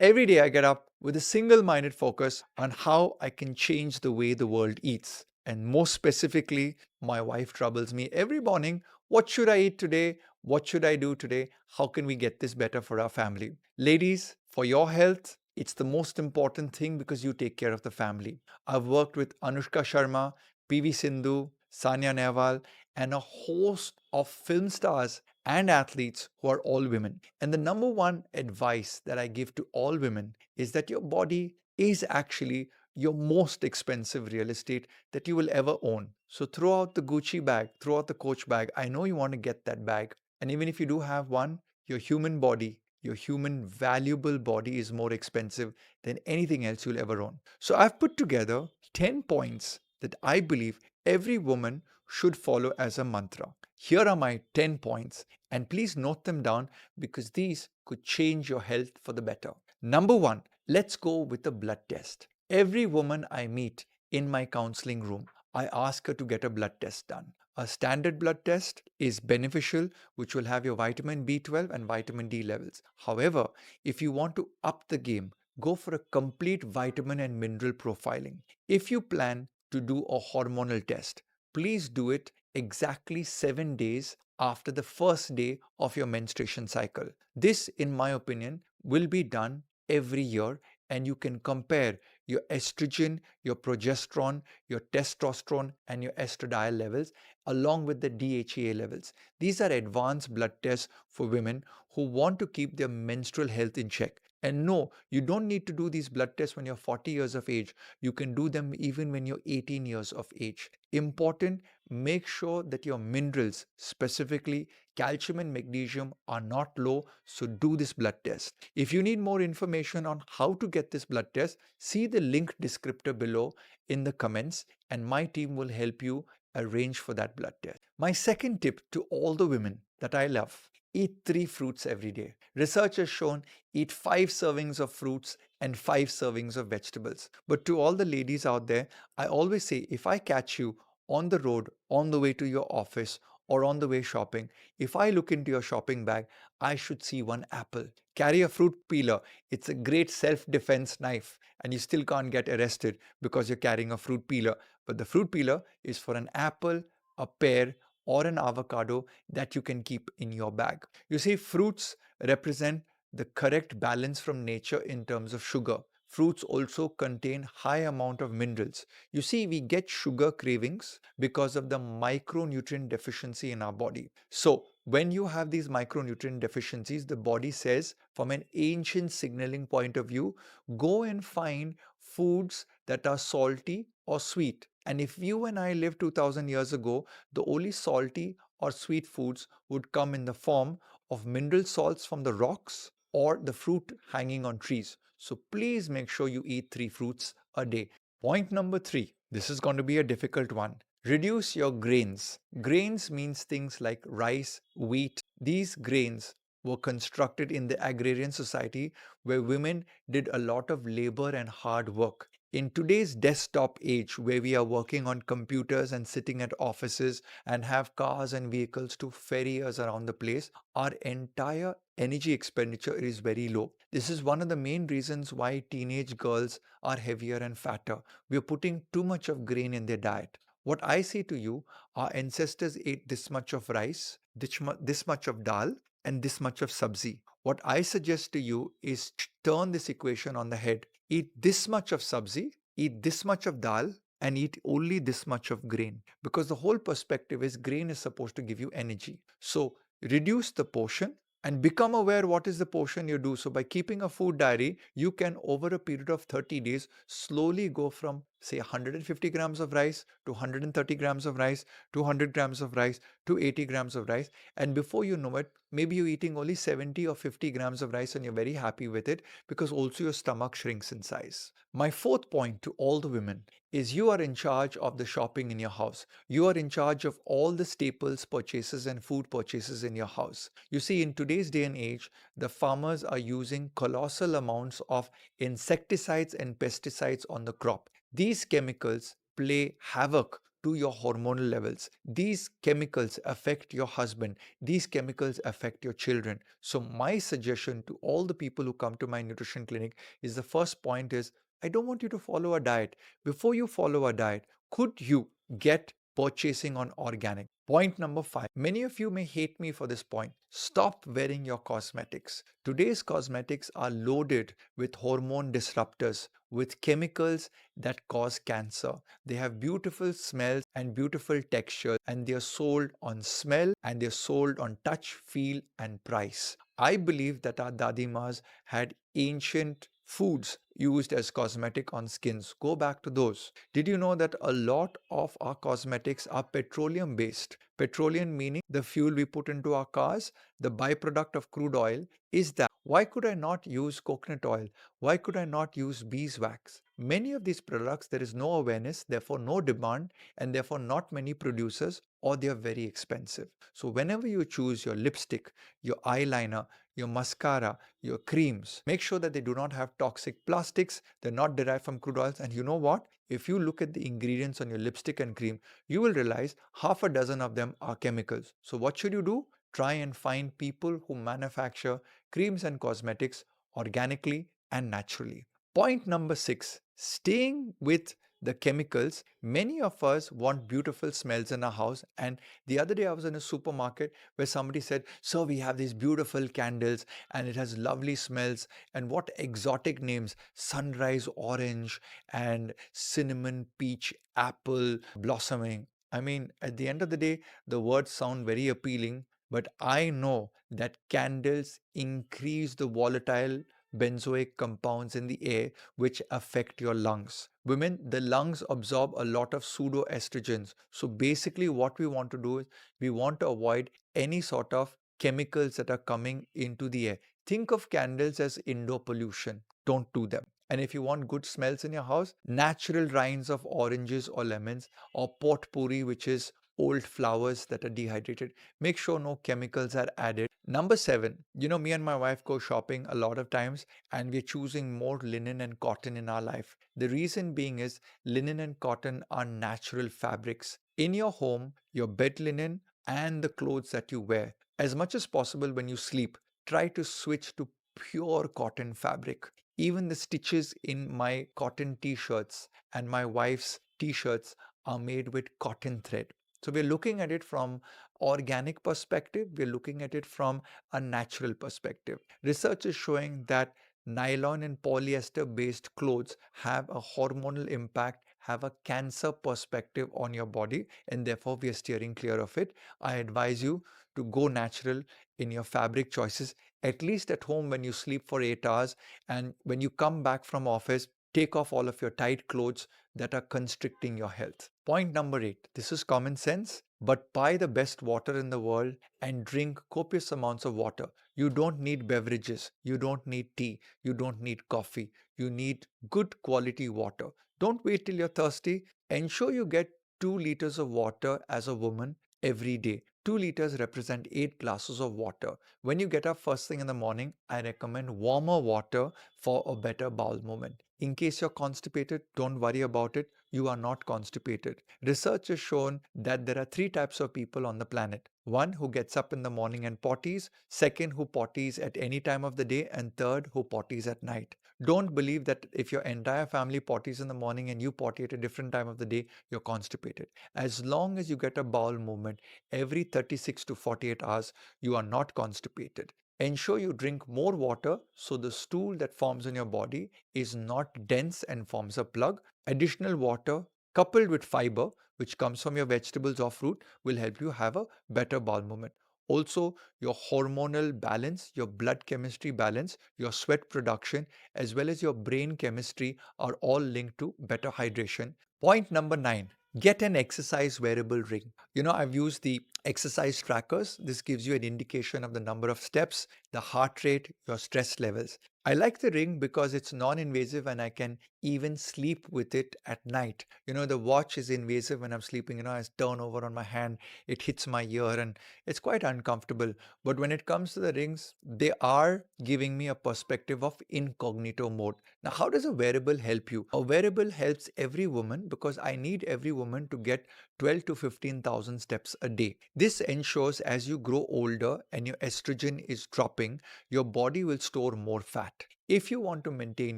Every day I get up with a single-minded focus on how I can change the way the world eats. And most specifically, my wife troubles me every morning. What should I eat today? What should I do today? How can we get this better for our family? Ladies, for your health, it's the most important thing because you take care of the family. I've worked with Anushka Sharma, PV Sindhu, Sanya Nehwal, and a host of film stars and athletes who are all women. And the number one advice that I give to all women is that your body is actually your most expensive real estate that you will ever own. So throw out the Gucci bag, throw out the Coach bag. I know you want to get that bag. And even if you do have one, your human body, your human valuable body is more expensive than anything else you'll ever own. So I've put together 10 points that I believe every woman should follow as a mantra. Here are my 10 points, and please note them down because these could change your health for the better. Number one, let's go with a blood test. Every woman I meet in my counseling room, I ask her to get a blood test done. A standard blood test is beneficial, which will have your vitamin B12 and vitamin D levels. However, if you want to up the game, go for a complete vitamin and mineral profiling. If you plan to do a hormonal test, please do it exactly 7 days after the first day of your menstruation cycle. This, in my opinion, will be done every year, and you can compare your estrogen, your progesterone, your testosterone, and your estradiol levels along with the DHEA levels. These are advanced blood tests for women who want to keep their menstrual health in check. And no, you don't need to do these blood tests when you're 40 years of age. You can do them even when you're 18 years of age. Important, make sure that your minerals, specifically calcium and magnesium, are not low, so do this blood test. If you need more information on how to get this blood test, see the link descriptor below in the comments, and my team will help you arrange for that blood test. My second tip to all the women that I love: eat 3 fruits every day. Research has shown eat 5 servings of fruits and 5 servings of vegetables. But to all the ladies out there, I always say if I catch you on the road, on the way to your office, or on the way shopping, if I look into your shopping bag, I should see one apple. Carry a fruit peeler. It's a great self defense knife, and you still can't get arrested because you're carrying a fruit peeler. But the fruit peeler is for an apple, a pear, or an avocado that you can keep in your bag. You see, fruits represent the correct balance from nature in terms of sugar. Fruits also contain high amount of minerals. You see, we get sugar cravings because of the micronutrient deficiency in our body. So when you have these micronutrient deficiencies, the body says, from an ancient signaling point of view, go and find foods that are salty or sweet. And if you and I lived 2000 years ago, the only salty or sweet foods would come in the form of mineral salts from the rocks or the fruit hanging on trees. So please make sure you eat 3 fruits a day. Point number 3. This is going to be a difficult one. Reduce your grains. Grains means things like rice, wheat. These grains were constructed in the agrarian society where women did a lot of labor and hard work. In today's desktop age, where we are working on computers and sitting at offices and have cars and vehicles to ferry us around the place, our entire energy expenditure is very low. This is one of the main reasons why teenage girls are heavier and fatter. We are putting too much of grain in their diet. What I say to you, our ancestors ate this much of rice, this much of dal, and this much of sabzi. What I suggest to you is turn this equation on the head. Eat this much of sabzi, eat this much of dal, and eat only this much of grain. Because the whole perspective is grain is supposed to give you energy. So reduce the portion and become aware what is the portion you do. So by keeping a food diary, you can over a period of 30 days slowly go from say 150 grams of rice to 130 grams of rice, 200 grams of rice to 80 grams of rice. And before you know it, maybe you're eating only 70 or 50 grams of rice and you're very happy with it because also your stomach shrinks in size. My fourth point to all the women is you are in charge of the shopping in your house. You are in charge of all the staples purchases and food purchases in your house. You see, in today's day and age, the farmers are using colossal amounts of insecticides and pesticides on the crop. These chemicals play havoc to your hormonal levels. These chemicals affect your husband. These chemicals affect your children. So my suggestion to all the people who come to my nutrition clinic is, the first point is, I don't want you to follow a diet. Before you follow a diet, could you get purchasing on organic? Point number 5. Many of you may hate me for this point. Stop wearing your cosmetics. Today's cosmetics are loaded with hormone disruptors, with chemicals that cause cancer. They have beautiful smells and beautiful textures, and they are sold on smell, and they're sold on touch, feel, and price. I believe that our dadimas had ancient foods used as cosmetic on skins. Go back to those. Did you know that a lot of our cosmetics are petroleum based? Petroleum meaning the fuel we put into our cars, the byproduct of crude oil is that. Why could I not use coconut oil? Why could I not use beeswax? Many of these products, there is no awareness, therefore no demand, and therefore not many producers, or they are very expensive. So whenever you choose your lipstick, your eyeliner, your mascara, your creams, make sure that they do not have toxic plastics, they're not derived from crude oils. And you know what? If you look at the ingredients on your lipstick and cream, you will realize half a dozen of them are chemicals. So what should you do? Try and find people who manufacture creams and cosmetics organically and naturally. Point number 6, staying with the chemicals. Many of us want beautiful smells in our house. And the other day I was in a supermarket where somebody said, "Sir, we have these beautiful candles and it has lovely smells." And what exotic names: sunrise orange and cinnamon peach apple blossoming. I mean, at the end of the day, the words sound very appealing, but I know that candles increase the volatile benzoic compounds in the air, which affect your lungs. Women, the lungs absorb a lot of pseudoestrogens. So basically what we want to do is, we want to avoid any sort of chemicals that are coming into the air. Think of candles as indoor pollution. Don't do them. And if you want good smells in your house, natural rinds of oranges or lemons, or potpourri, which is old flowers that are dehydrated. Make sure no chemicals are added. Number 7, me and my wife go shopping a lot of times, and we're choosing more linen and cotton in our life. The reason being is, linen and cotton are natural fabrics. In your home, your bed linen and the clothes that you wear, as much as possible when you sleep, try to switch to pure cotton fabric. Even the stitches in my cotton t-shirts and my wife's t-shirts are made with cotton thread. So we're looking at it from organic perspective, we're looking at it from a natural perspective. Research is showing that nylon and polyester based clothes have a hormonal impact, have a cancer perspective on your body, and therefore we are steering clear of it. I advise you to go natural in your fabric choices, at least at home when you sleep for 8 hours, and when you come back from office, take off all of your tight clothes that are constricting your health. Point number 8. This is common sense, but buy the best water in the world and drink copious amounts of water. You don't need beverages. You don't need tea. You don't need coffee. You need good quality water. Don't wait till you're thirsty. Ensure you get 2 liters of water as a woman every day. 2 liters represent 8 glasses of water. When you get up first thing in the morning, I recommend warmer water for a better bowel movement. In case you're constipated, don't worry about it. You are not constipated. Research has shown that there are 3 types of people on the planet. One who gets up in the morning and potties, second who potties at any time of the day, and third who potties at night. Don't believe that if your entire family potties in the morning and you potty at a different time of the day, you're constipated. As long as you get a bowel movement every 36 to 48 hours, you are not constipated. Ensure you drink more water so the stool that forms in your body is not dense and forms a plug. Additional water coupled with fiber, which comes from your vegetables or fruit, will help you have a better bowel movement. Also, your hormonal balance, your blood chemistry balance, your sweat production, as well as your brain chemistry are all linked to better hydration. Point number 9, get an exercise wearable ring. I've used the exercise trackers. This gives you an indication of the number of steps, the heart rate, your stress levels. I like the ring because it's non-invasive and I can even sleep with it at night. The watch is invasive when I'm sleeping. I turn over on my hand, it hits my ear, and it's quite uncomfortable. But when it comes to the rings, they are giving me a perspective of incognito mode. Now, how does a wearable help you? A wearable helps every woman because I need every woman to get 12 to 15,000 steps a day. This ensures as you grow older and your estrogen is dropping, your body will store more fat. If you want to maintain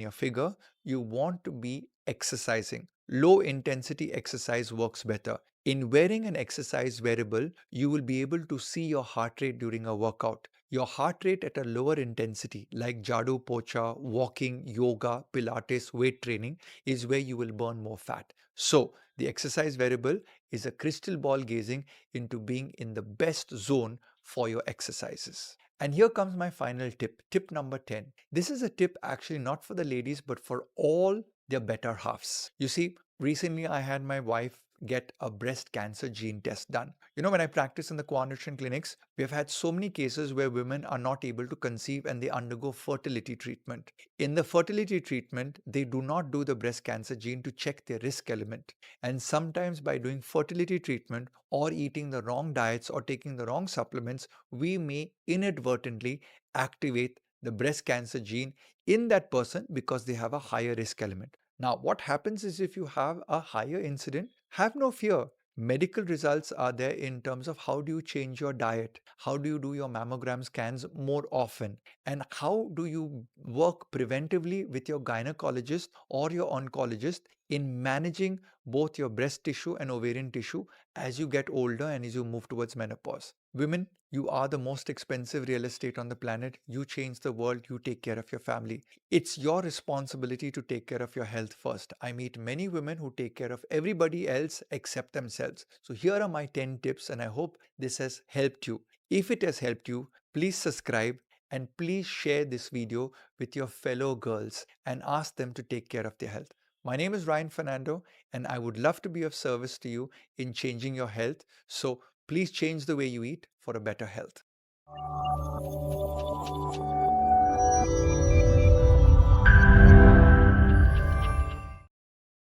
your figure, you want to be exercising. Low intensity exercise works better. In wearing an exercise wearable, you will be able to see your heart rate during a workout. Your heart rate at a lower intensity, like jadu pocha, walking, yoga, pilates, weight training, is where you will burn more fat. So, the exercise wearable is a crystal ball gazing into being in the best zone for your exercises. And here comes my final tip, tip number 10. This is a tip actually not for the ladies, but for all their better halves. You see, recently I had my wife get a breast cancer gene test done. When I practice in the Nutrition clinics, we have had so many cases where women are not able to conceive and they undergo fertility treatment. In the fertility treatment, they do not do the breast cancer gene to check their risk element. And sometimes by doing fertility treatment or eating the wrong diets or taking the wrong supplements, we may inadvertently activate the breast cancer gene in that person because they have a higher risk element. Now, what happens is if you have a higher incident, have no fear. Medical results are there in terms of how do you change your diet, how do you do your mammogram scans more often, and how do you work preventively with your gynecologist or your oncologist in managing both your breast tissue and ovarian tissue as you get older and as you move towards menopause. Women, you are the most expensive real estate on the planet. You change the world, you take care of your family. It's your responsibility to take care of your health first. I meet many women who take care of everybody else except themselves. So here are my 10 tips and I hope this has helped you. If it has helped you, please subscribe and please share this video with your fellow girls and ask them to take care of their health. My name is Ryan Fernando and I would love to be of service to you in changing your health. So please change the way you eat for a better health.